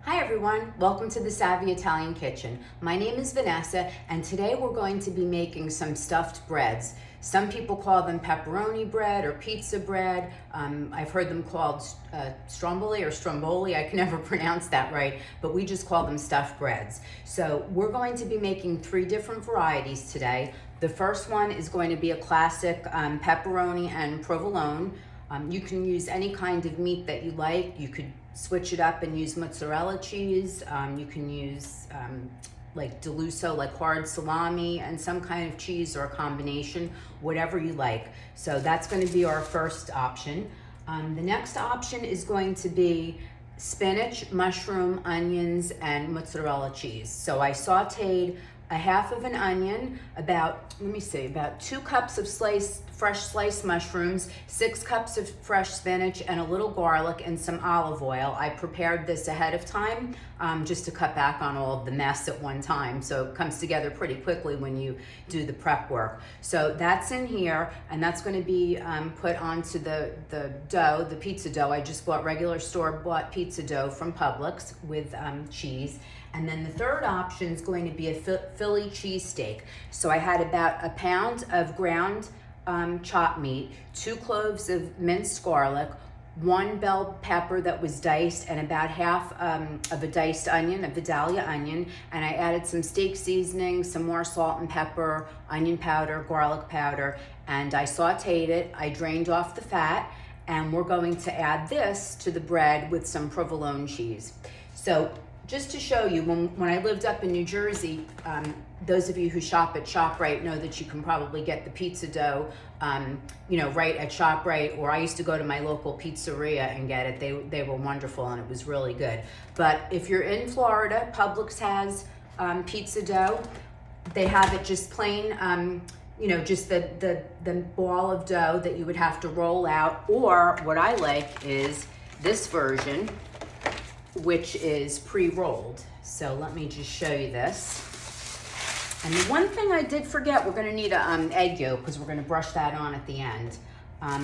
Hi everyone, welcome to the Savvy Italian Kitchen. My name is Vanessa and today we're going to be making some stuffed breads. Some people call them pepperoni bread or pizza bread. I've heard them called stromboli or stromboli. I can never pronounce that right, but we just call them stuffed breads. So we're going to be making 3 different varieties today. The first one is going to be a classic pepperoni and provolone. You can use any kind of meat that you like. You could switch it up and use mozzarella cheese. You can use like deluso, like hard salami, and some kind of cheese or a combination, whatever you like. So that's going to be our first option. The next option is going to be spinach, mushroom, onions, and mozzarella cheese. So I sauteed a half of an onion, about 2 cups of fresh sliced mushrooms, 6 cups of fresh spinach, and a little garlic and some olive oil. I prepared this ahead of time just to cut back on all of the mess at one time. So it comes together pretty quickly when you do the prep work. So that's in here, and that's going to be put onto the dough, the pizza dough. I just bought regular store-bought pizza dough from Publix with cheese. And then the third option is going to be a Philly cheesesteak. So I had about a pound of ground chopped meat, 2 cloves of minced garlic, 1 bell pepper that was diced, and about half of a diced onion, a Vidalia onion. And I added some steak seasoning, some more salt and pepper, onion powder, garlic powder, and I sauteed it. I drained off the fat, and we're going to add this to the bread with some provolone cheese. So just to show you, when I lived up in New Jersey, those of you who shop at ShopRite know that you can probably get the pizza dough, right at ShopRite, or I used to go to my local pizzeria and get it. They were wonderful and it was really good. But if you're in Florida, Publix has pizza dough. They have it just plain, just the ball of dough that you would have to roll out, or what I like is this version, which is pre-rolled. So let me just show you this. And the one thing I did forget, we're gonna need an egg yolk because we're gonna brush that on at the end.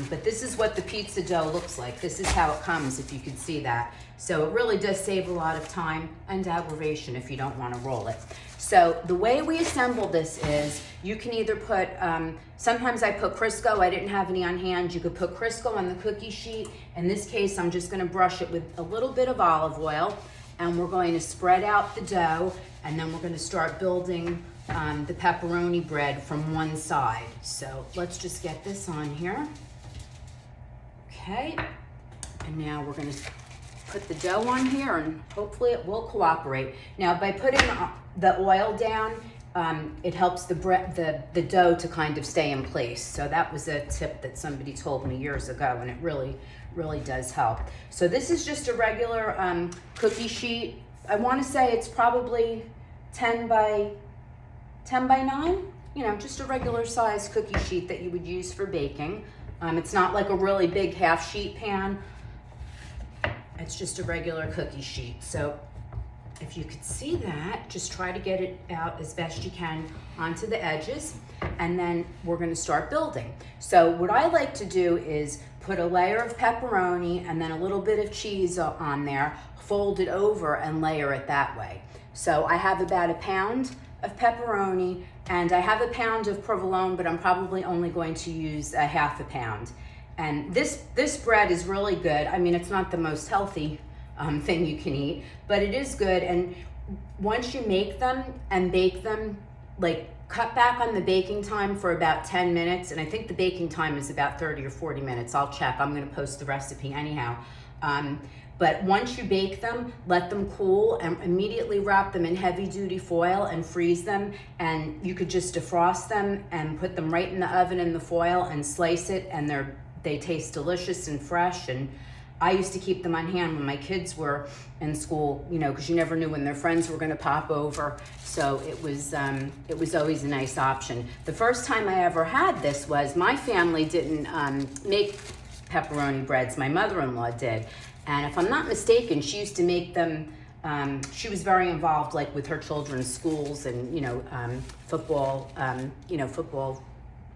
But this is what the pizza dough looks like. This is how it comes, if you could see that. So it really does save a lot of time and aggravation if you don't wanna roll it. So the way we assemble this is, you can either put, sometimes I put Crisco. I didn't have any on hand. You could put Crisco on the cookie sheet. In this case, I'm just gonna brush it with a little bit of olive oil, and we're going to spread out the dough, and then we're gonna start building the pepperoni bread from one side. So let's just get this on here. Okay, and now we're gonna put the dough on here, and hopefully it will cooperate. Now, by putting the oil down, it helps the dough to kind of stay in place. So that was a tip that somebody told me years ago, and it really does help. So this is just a regular cookie sheet. I want to say it's probably 10 by 9, just a regular size cookie sheet that you would use for baking. It's not like a really big half sheet pan. It's just a regular cookie sheet. So if you could see that, just try to get it out as best you can onto the edges, and then we're gonna start building. So what I like to do is put a layer of pepperoni and then a little bit of cheese on there, fold it over and layer it that way. So I have about a pound of pepperoni, and I have a pound of provolone, but I'm probably only going to use a half a pound. And this bread is really good. I mean, it's not the most healthy thing you can eat, but it is good. And once you make them and bake them, like, cut back on the baking time for about 10 minutes. And I think the baking time is about 30 or 40 minutes. I'll check. I'm going to post the recipe anyhow. But once you bake them, let them cool and immediately wrap them in heavy duty foil and freeze them. And you could just defrost them and put them right in the oven in the foil and slice it, and they taste delicious and fresh. And I used to keep them on hand when my kids were in school, because you never knew when their friends were going to pop over. So it was always a nice option. The first time I ever had this was, my family didn't make pepperoni breads. My mother-in-law did. And if I'm not mistaken, she used to make them. She was very involved, like with her children's schools and football, football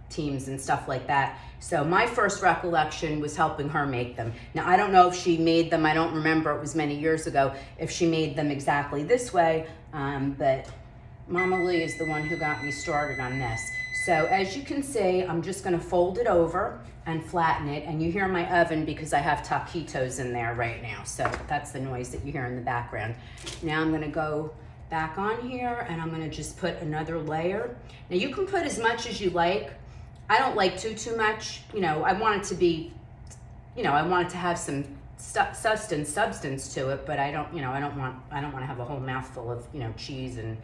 teams and stuff like that. So my first recollection was helping her make them. Now, I don't know if she made them, I don't remember, it was many years ago, if she made them exactly this way, but Mama Lee is the one who got me started on this. So as you can see, I'm just gonna fold it over and flatten it, and you hear my oven because I have taquitos in there right now, so that's the noise that you hear in the background. Now I'm gonna go back on here and I'm gonna just put another layer. Now you can put as much as you like. I don't like too much. You know, I want it to be, you know, I want it to have some substance to it, but I don't, you know, I don't want to have a whole mouthful of, you know, cheese and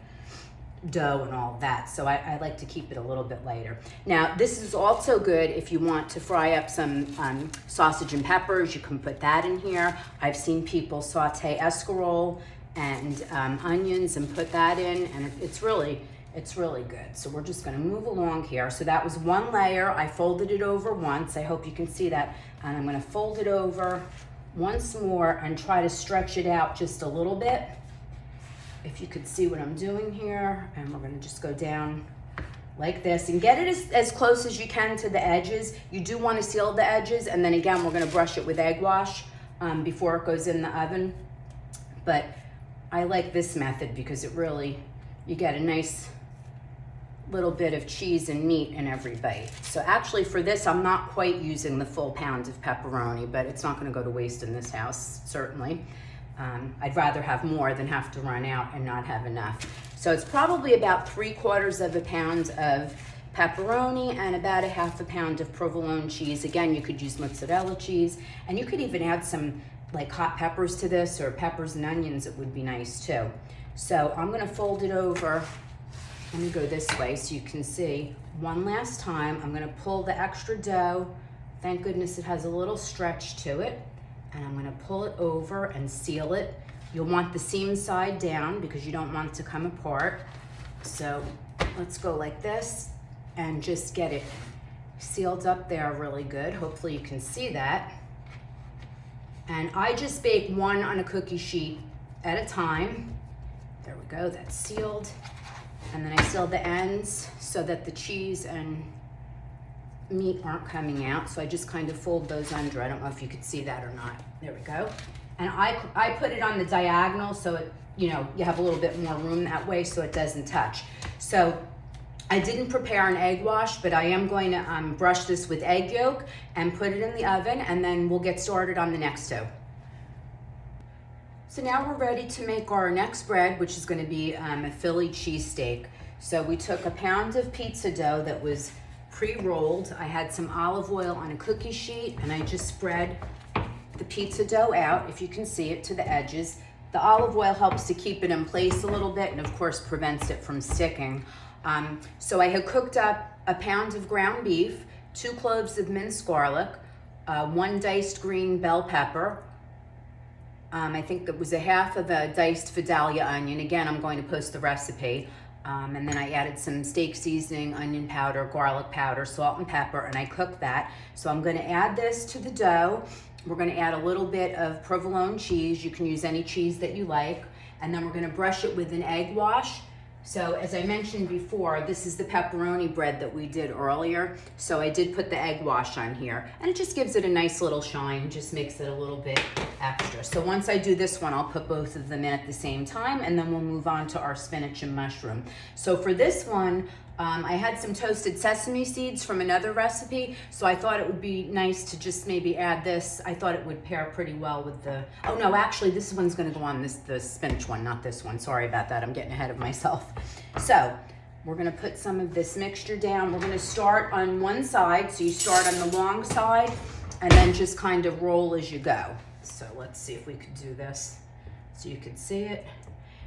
dough and all that. So I like to keep it a little bit lighter. Now this is also good if you want to fry up some sausage and peppers. You can put that in here. I've seen people saute escarole and onions and put that in, and it's really good. So we're just gonna move along here. So that was one layer. I folded it over once. I hope you can see that. And I'm gonna fold it over once more and try to stretch it out just a little bit. If you could see what I'm doing here. And we're gonna just go down like this and get it as close as you can to the edges. You do wanna seal the edges, and then again, we're gonna brush it with egg wash before it goes in the oven. But I like this method because it really, you get a nice little bit of cheese and meat in every bite. So actually for this, I'm not quite using the full pound of pepperoni, but it's not gonna go to waste in this house, certainly. I'd rather have more than have to run out and not have enough. So it's probably about 3/4 of a pound of pepperoni and about a 1/2 pound of provolone cheese. Again, you could use mozzarella cheese, and you could even add some like hot peppers to this, or peppers and onions. It would be nice too. So I'm gonna fold it over. Let me go this way so you can see. One last time, I'm gonna pull the extra dough. Thank goodness it has a little stretch to it. And I'm gonna pull it over and seal it. You'll want the seam side down because you don't want it to come apart. So let's go like this and just get it sealed up there really good. Hopefully you can see that. And I just bake one on a cookie sheet at a time. There we go, that's sealed. And then I seal the ends so that the cheese and meat aren't coming out. So I just kind of fold those under. I don't know if you could see that or not. There we go. And I put it on the diagonal so it, you know, you have a little bit more room that way so it doesn't touch. So I didn't prepare an egg wash, but I am going to brush this with egg yolk and put it in the oven, and then we'll get started on the next dough. So now we're ready to make our next bread, which is going to be a Philly cheesesteak. So we took a pound of pizza dough that was pre-rolled. I had some olive oil on a cookie sheet, and I just spread the pizza dough out, if you can see it, to the edges. The olive oil helps to keep it in place a little bit, and of course prevents it from sticking. So I had cooked up a pound of ground beef, 2 cloves of minced garlic, 1 diced green bell pepper. I think it was a 1/2 of a diced Vidalia onion. Again, I'm going to post the recipe. And then I added some steak seasoning, onion powder, garlic powder, salt and pepper, and I cooked that. So I'm gonna add this to the dough. We're gonna add a little bit of provolone cheese. You can use any cheese that you like. And then we're gonna brush it with an egg wash. So as I mentioned before, this is the pepperoni bread that we did earlier. So I did put the egg wash on here, and it just gives it a nice little shine, just makes it a little bit extra. So once I do this one, I'll put both of them in at the same time, and then we'll move on to our spinach and mushroom. So for this one, I had some toasted sesame seeds from another recipe, so I thought it would be nice to just maybe add this. I thought it would pair pretty well with the, oh no, actually this one's gonna go on the spinach one, not this one. Sorry about that, I'm getting ahead of myself. So we're gonna put some of this mixture down. We're gonna start on one side, so you start on the long side and then just kind of roll as you go. So let's see if we could do this so you could see it.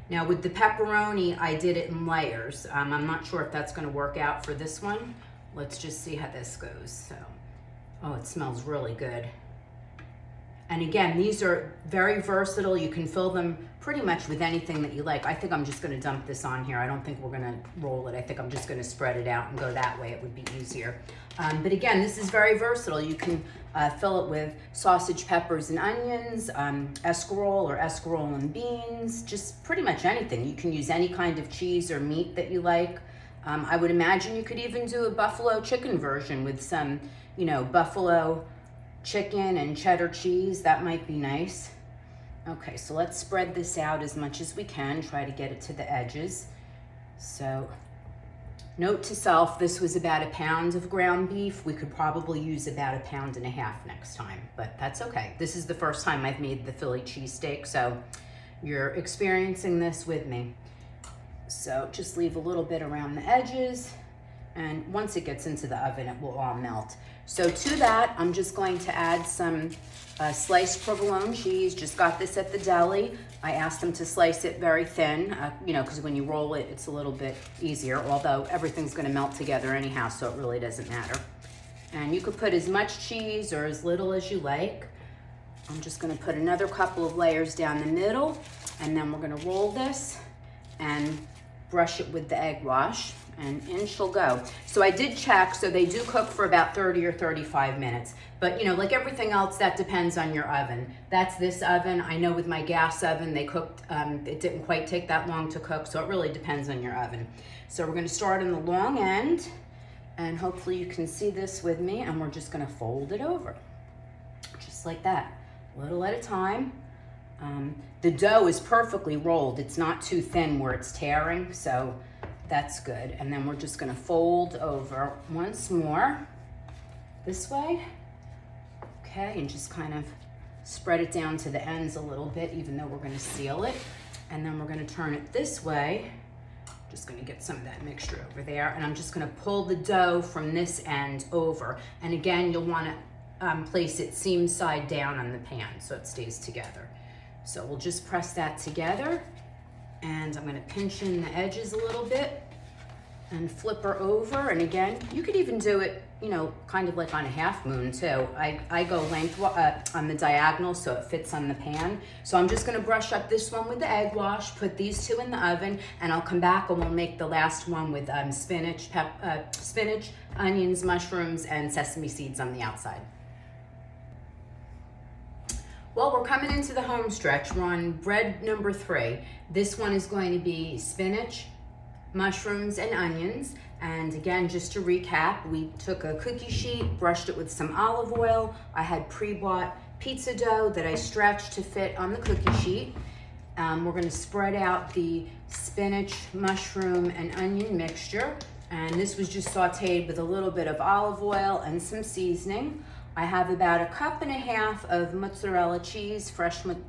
Now with the pepperoni, I did it in layers. I'm not sure if that's gonna work out for this one. Let's just see how this goes. So, oh, it smells really good. And again, these are very versatile. You can fill them pretty much with anything that you like. I think I'm just gonna dump this on here. I don't think we're gonna roll it. I think I'm just gonna spread it out and go that way. It would be easier. But again, this is very versatile. You can fill it with sausage, peppers, and onions, escarole or escarole and beans, just pretty much anything. You can use any kind of cheese or meat that you like. I would imagine you could even do a buffalo chicken version with some, buffalo chicken and cheddar cheese. That might be nice. Okay, so let's spread this out as much as we can, try to get it to the edges. So, note to self, this was about 1 pound of ground beef. We could probably use about 1.5 pounds next time, but that's okay. This is the first time I've made the Philly cheesesteak, so you're experiencing this with me. So just leave a little bit around the edges, and once it gets into the oven, it will all melt. So to that, I'm just going to add some sliced provolone cheese. Just got this at the deli. I asked them to slice it very thin, because when you roll it, it's a little bit easier, although everything's gonna melt together anyhow, so it really doesn't matter. And you could put as much cheese or as little as you like. I'm just gonna put another couple of layers down the middle, and then we're gonna roll this and brush it with the egg wash, and in she'll go. So I did check, so they do cook for about 30 or 35 minutes. But like everything else, that depends on your oven. That's this oven. I know with my gas oven, they cooked, it didn't quite take that long to cook, so it really depends on your oven. So we're gonna start on the long end, and hopefully you can see this with me, and we're just gonna fold it over, just like that, a little at a time. The dough is perfectly rolled. It's not too thin where it's tearing, so that's good. And then we're just gonna fold over once more this way. Okay, and just kind of spread it down to the ends a little bit, even though we're gonna seal it. And then we're gonna turn it this way. Just gonna get some of that mixture over there, and I'm just gonna pull the dough from this end over. And again, you'll wanna place it seam side down on the pan so it stays together. So we'll just press that together, and I'm gonna pinch in the edges a little bit and flip her over. And again, you could even do it, kind of like on a half moon too. I go length on the diagonal so it fits on the pan. So I'm just gonna brush up this one with the egg wash, put these two in the oven, and I'll come back and we'll make the last one with spinach, onions, mushrooms, and sesame seeds on the outside. Well, we're coming into the home stretch. We're on bread number 3. This one is going to be spinach, mushrooms, and onions. And again, just to recap, we took a cookie sheet, brushed it with some olive oil. I had pre-bought pizza dough that I stretched to fit on the cookie sheet. We're gonna spread out the spinach, mushroom, and onion mixture. And this was just sauteed with a little bit of olive oil and some seasoning. I have about 1.5 cups of mozzarella cheese,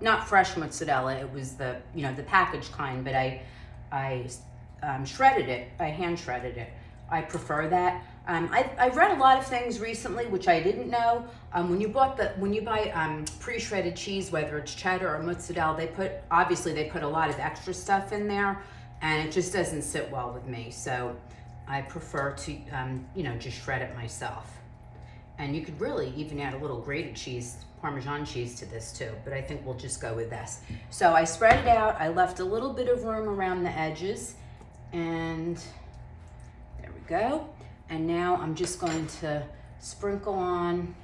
not fresh mozzarella. It was the packaged kind, but I shredded it. I hand shredded it. I prefer that. I've read a lot of things recently which I didn't know. When you buy pre-shredded cheese, whether it's cheddar or mozzarella, they put a lot of extra stuff in there, and it just doesn't sit well with me. So I prefer to just shred it myself. And you could really even add a little grated cheese, Parmesan cheese to this too, but I think we'll just go with this. So I spread it out. I left a little bit of room around the edges, and there we go. And now I'm just going to sprinkle on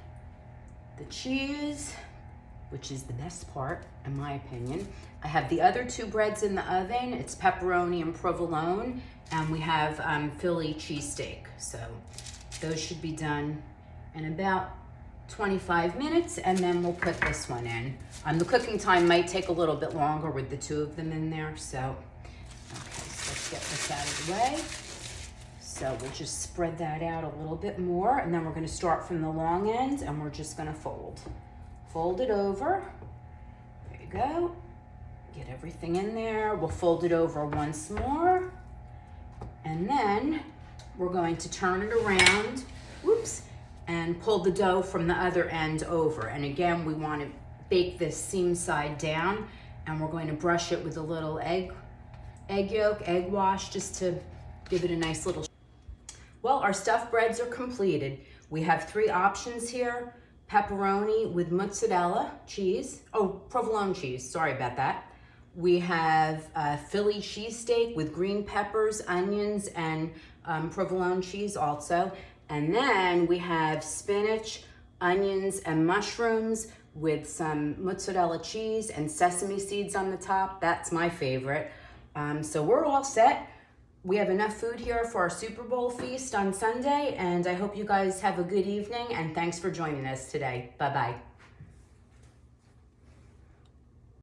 the cheese, which is the best part, in my opinion. I have the other 2 breads in the oven. It's pepperoni and provolone, and we have Philly cheesesteak. So those should be done in about 25 minutes, and then we'll put this one in. The cooking time might take a little bit longer with the 2 of them in there, so, okay, so let's get this out of the way. So we'll just spread that out a little bit more, and then we're gonna start from the long end, and we're just gonna fold. Fold it over, there you go. Get everything in there. We'll fold it over once more, and then we're going to turn it around, whoops, and pull the dough from the other end over. And again, we want to bake this seam side down, and we're going to brush it with a little egg yolk, egg wash, just to give it a nice little. Well, our stuffed breads are completed. We have 3 options here: pepperoni with mozzarella cheese, provolone cheese, sorry about that. We have Philly cheesesteak with green peppers, onions, and provolone cheese also. And then we have spinach, onions, and mushrooms with some mozzarella cheese and sesame seeds on the top. That's my favorite. So we're all set. we have enough food here for our Super Bowl feast on Sunday, and I hope you guys have a good evening, and thanks for joining us today. Bye-bye.